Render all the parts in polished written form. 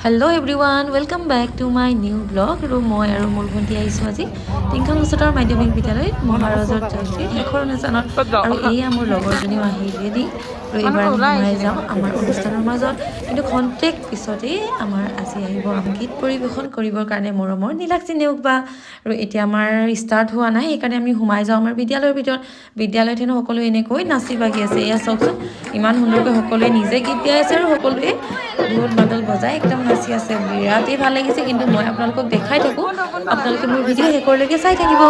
Hello everyone, welcome back to my new vlog. মই আৰু মোৰ ভণ্টি আহিছোঁ আজি টিংখাং উচ্চতৰ মাধ্যমিক বিদ্যালয়ত মহাৰাজৰ জয়ন্তীৰ শেষৰ অনুষ্ঠানত আৰু এয়া মোৰ লগৰজনীও আহি ৰেডি আৰু এইবাৰ আমি সোমাই যাওঁ আমাৰ অনুষ্ঠানৰ মাজত কিন্তু খন্তেক পিছতেই আমাৰ আজি আহিব গীত পৰিৱেশন কৰিবৰ কাৰণে মৰমৰ নীলাক্ষী নেওগ বা আৰু এতিয়া আমাৰ ষ্টাৰ্ট হোৱা নাই সেইকাৰণে আমি সোমাই যাওঁ আমাৰ বিদ্যালয়ৰ ভিতৰত বিদ্যালয়ত হেনো সকলোৱে এনেকৈ নাচি বাগি আছে এয়া চাওকচোন ইমান সুন্দৰকৈ সকলোৱে নিজে গীত গাই আছে আৰু সকলোৱে ঢোল মাদল বজাই একদম নাচি আছে বিৰাটেই ভাল লাগিছে কিন্তু মই আপোনালোকক দেখাই থাকোঁ আপোনালোকে মোৰ ভিডিঅ' শেষলৈকে চাই থাকিব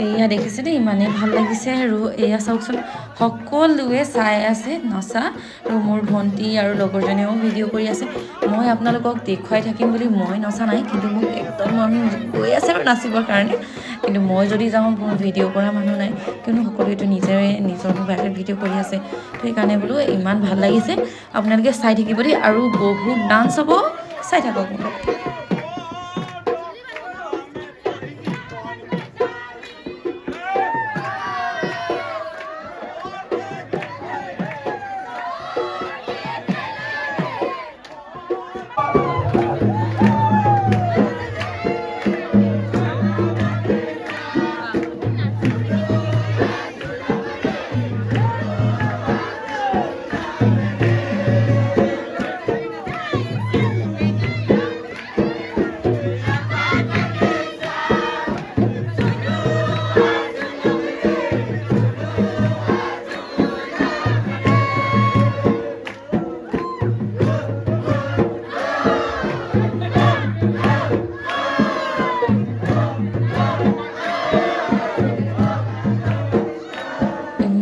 এয়া দেখিছেনে ইমানেই ভাল লাগিছে আৰু এয়া চাওকচোন সকলোৱে চাই আছে নচা আৰু মোৰ ভণ্টি আৰু লগৰজনীয়েও ভিডিঅ' কৰি আছে মই আপোনালোকক দেখুৱাই থাকিম বুলি মই নচা নাই কিন্তু মোক একদম মন গৈ আছে আৰু নাচিবৰ কাৰণে কিন্তু মই যদি যাওঁ মোৰ ভিডিঅ' কৰা মানুহ নাই কিয়নো সকলোৱেতো নিজৰ মোবাইলত ভিডিঅ' কৰি আছে তো সেইকাৰণে বোলো ইমান ভাল লাগিছে আপোনালোকে চাই থাকিব দেই আৰু বহুত ডান্স হ'ব চাই থাকক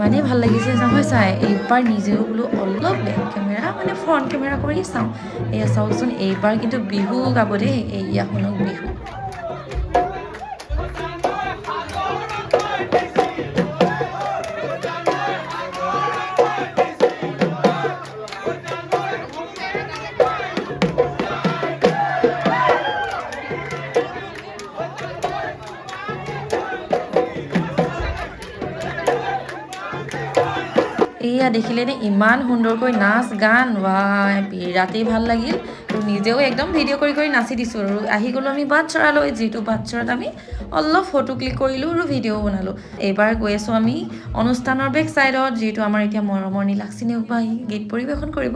ইমানেই ভাল লাগিছে নহয় চাই এইবাৰ নিজেও বোলো অলপ বেক কেমেৰা মানে ফ্ৰণ্ট কেমেৰা কৰি চাওঁ এয়া চাওকচোন এইবাৰ কিন্তু বিহু গাব দেই এয়া শুনক বিহু এয়া দেখিলেনে ইমান সুন্দৰকৈ নাচ গান বিৰাটেই ভাল লাগিল আৰু নিজেও একদম ভিডিঅ' কৰি নাচি দিছোঁ আৰু আহি গ'লোঁ আমি বাটচৰালৈ যিটো বাটচৰাত আমি অলপ ফটো ক্লিক কৰিলোঁ আৰু ভিডিঅ' বনালোঁ এইবাৰ গৈ আছোঁ আমি অনুষ্ঠানৰ বেক চাইডত যিহেতু আমাৰ এতিয়া মৰমৰ নীলাক্ষী নেওগ বা গীত পৰিৱেশন কৰিব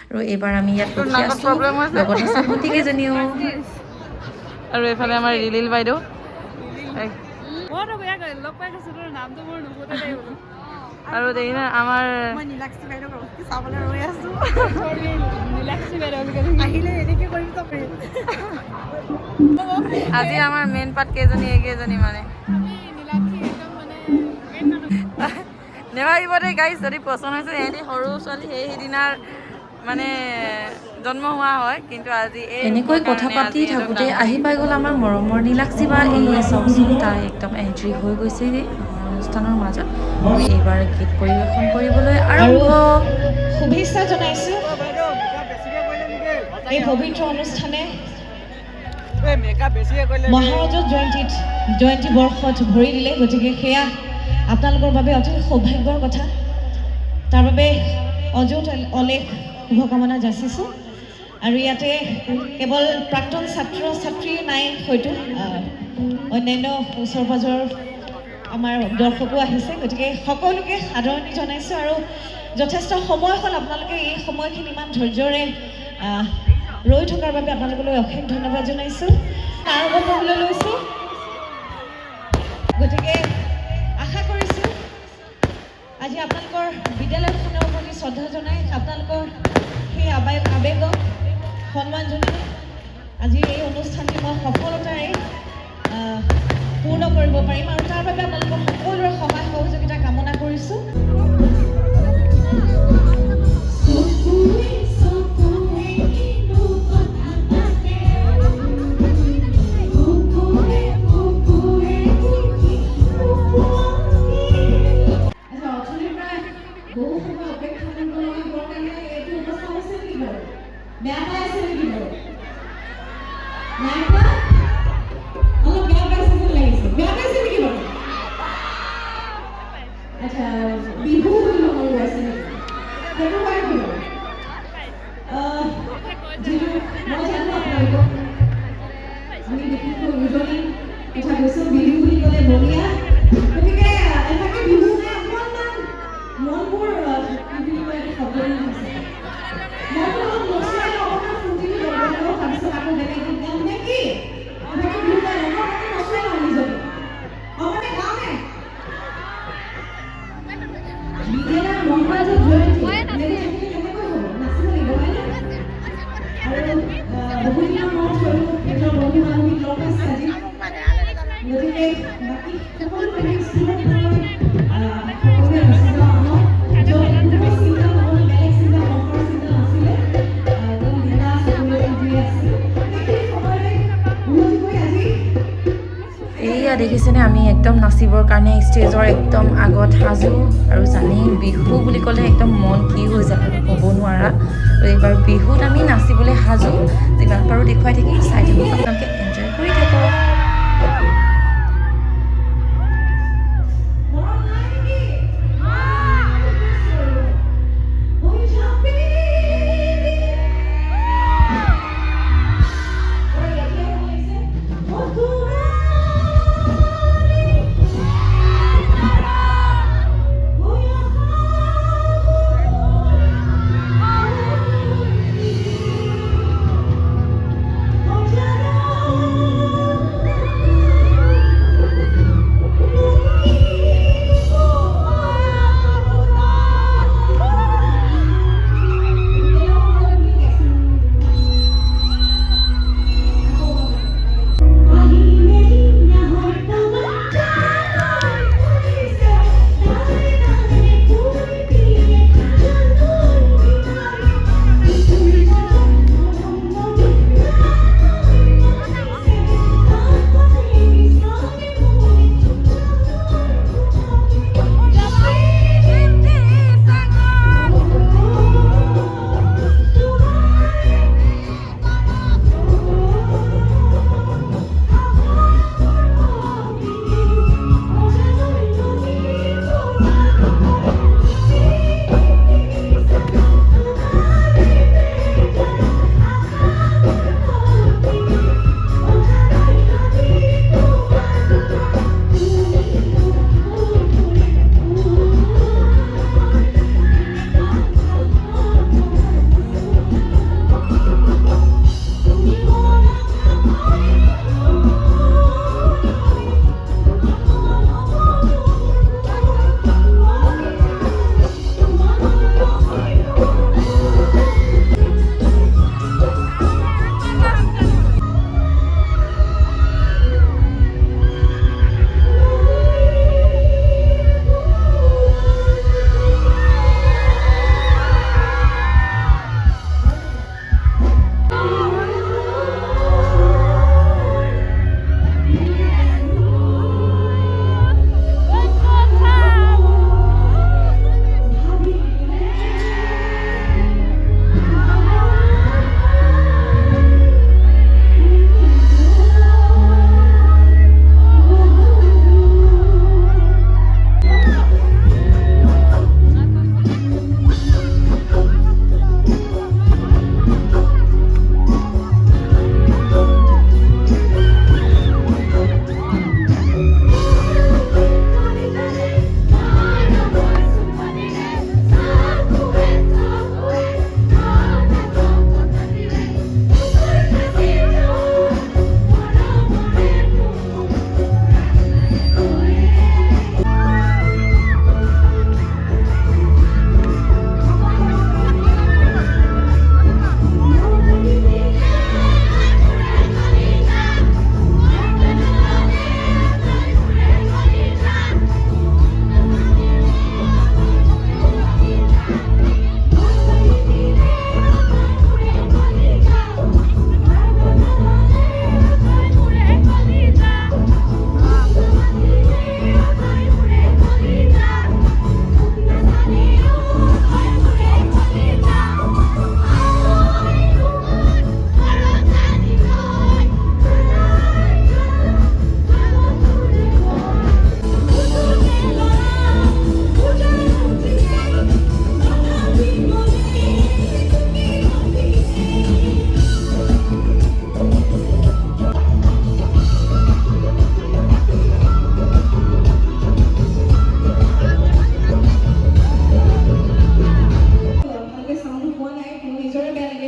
আৰু এইবাৰ আমি ইয়াত ৰখি আছোঁ লগত আছে ভণ্টিকেইজনীও আৰু এইফালে আমাৰ ৰিলিল বাইদেউ আৰু দেখিনা আমাৰ মই নীলাক্ষী বাইদেউ চাবলৈ ৰৈ আছোঁ নীলাক্ষী বাইদেউ আহিলে এনেকৈ কৰিম তো আজি আমাৰ মেইন পাৰ্ট কেইজনী মানে নেভাবিব দেই গাইজ যদি পচন্দ হৈছে সিহঁতি সৰু ছোৱালী সেইদিনাৰ মানে জন্ম হোৱা হয় কিন্তু আজি এনেকৈ কথা পাতি থাকোঁতে আহি পাই গ'ল আমাৰ মৰমৰ নীলাক্ষী বা এয়া চাওকচোন তাই একদম এণ্ট্ৰি হৈ গৈছে অনুষ্ঠানৰ মাজত এইবাৰ গীত পৰিৱেশন কৰিবলৈ আৰম্ভ শুভেচ্ছা জনাইছোঁ এই পবিত্ৰ অনুষ্ঠানে মহাৰাজৰ জয়ন্তী বৰ্ষত ভৰি দিলে গতিকে সেয়া আপোনালোকৰ বাবে অতি সৌভাগ্যৰ কথা তাৰ বাবে অযুত অলেখ শুভকামনা যাচিছোঁ আৰু ইয়াতে কেৱল প্ৰাক্তন ছাত্ৰ ছাত্ৰী নাই হয়তো অন্যান্য ওচৰ পাজৰৰ আমাৰ দৰ্শকো আহিছে গতিকে সকলোকে আদৰণি জনাইছোঁ আৰু যথেষ্ট সময় হ'ল আপোনালোকে এই সময়খিনি ইমান ধৈৰ্যৰে ৰৈ থকাৰ বাবে আপোনালোকলৈ অশেষ ধন্যবাদ জনাইছোঁ আৰম্ভ কৰিবলৈ লৈছোঁ গতিকে আশা কৰিছোঁ আজি আপোনালোকৰ বিদ্যালয়খনৰ প্ৰতি শ্ৰদ্ধা জনাই আপোনালোকৰ সেই আবেগক সন্মান জনাই আজি এই অনুষ্ঠানটি মই সফলতাৰে পূৰ্ণ কৰিব পাৰিম আৰু তাৰ বাবে আপোনালোকৰ সকলোৰে সহায় সহযোগিতা কামনা কৰিছোঁ। বেয়া পাই আছে নেকি বাৰু? নাই পোৱা? অলপ বেয়া পাইছে যেন লাগিছে। বেয়া পাইছে নেকি বাৰু? আচ্ছা, বিহু বুলি মন গৈছে নেকি? সেইটো হয় কি বাৰু? যিটো মই জানো আপোনালোকক আমি বিশেষকৈ উজনি কথা কৈছোঁ, বিহু বুলি ক'লে বলিয়া। গতিকে এটাকে বিহু নাই অকণমান মনবোৰ কি বুলি কয় শব্দটো আছে। মনটো অলপ নচুৱাই অকণমান ফূৰ্তিটো ল'ব লাগিব, তাৰপিছত আকৌ বেলেগ গীত গাম নে কি? এটাকে বিহু নাই অকণমান নচুৱাই লওঁ নিজকে। অকণমান গাওঁনে? বিদ্যালয়ৰ মহাৰাজৰ জয়ন্তী এনেকৈ থাকিলে কেনেকৈ হ'ব? নাচিব লাগিব হয়নে? আৰু বহু দিনৰ মূৰত হয়তো নিজৰ বন্ধু বান্ধৱীক লগ পাইছে আজি। গতিকে বাকী সকলোখিনি স্কুলত মই সকলোৱে গুচি যাওঁ আহক, য'ত কোনো চিন্তা নহ'ল, বেলেগ চিন্তা বংশৰ চিন্তা নাছিলে, একদম বিন্দাছ সকলোৱে ফুৰি আছিল। সেইখিনি সময়তে উভতি গৈ আজি এয়া দেখিছেনে আমি একদম নাচিবৰ কাৰণে ষ্টেজৰ একদম আগত সাজু আৰু জানেই বিহু বুলি ক'লে একদম মন কি হৈ যায় আৰু ক'ব নোৱাৰা। আৰু এইবাৰ বিহুত আমি নাচিবলৈ সাজু, যিমান পাৰোঁ দেখুৱাই থাকিম, চাই থাকক, আপোনালোকে এনজয় কৰি থাকক। মৰম নাই নেকি? হৈ যাবি এতিয়া হৈছে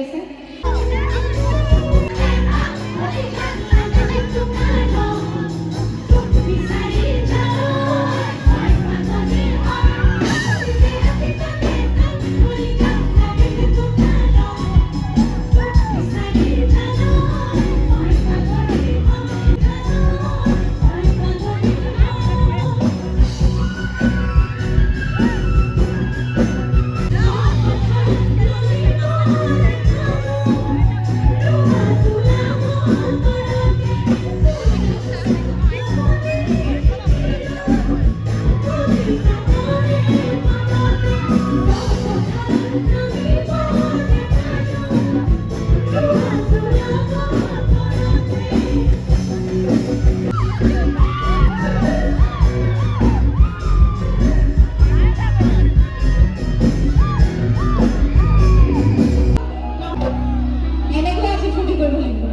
আছে এনেকৈ আজি ফূৰ্তি কৰিব লাগিব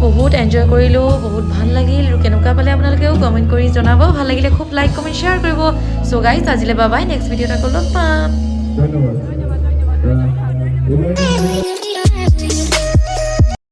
বহুত এনজয় কৰিলোঁ, বহুত ভাল লাগিল। আৰু কেনেকুৱা পালে আপোনালোকেও কমেণ্ট কৰি জনাব। ভাল লাগিলে খুব লাইক কমেণ্ট শ্বেয়াৰ কৰিব। চ' গাইজ আজিলৈ বাই বাই, নেক্সট ভিডিঅ'ত আকৌ লগ পাম। ধন্যবাদ।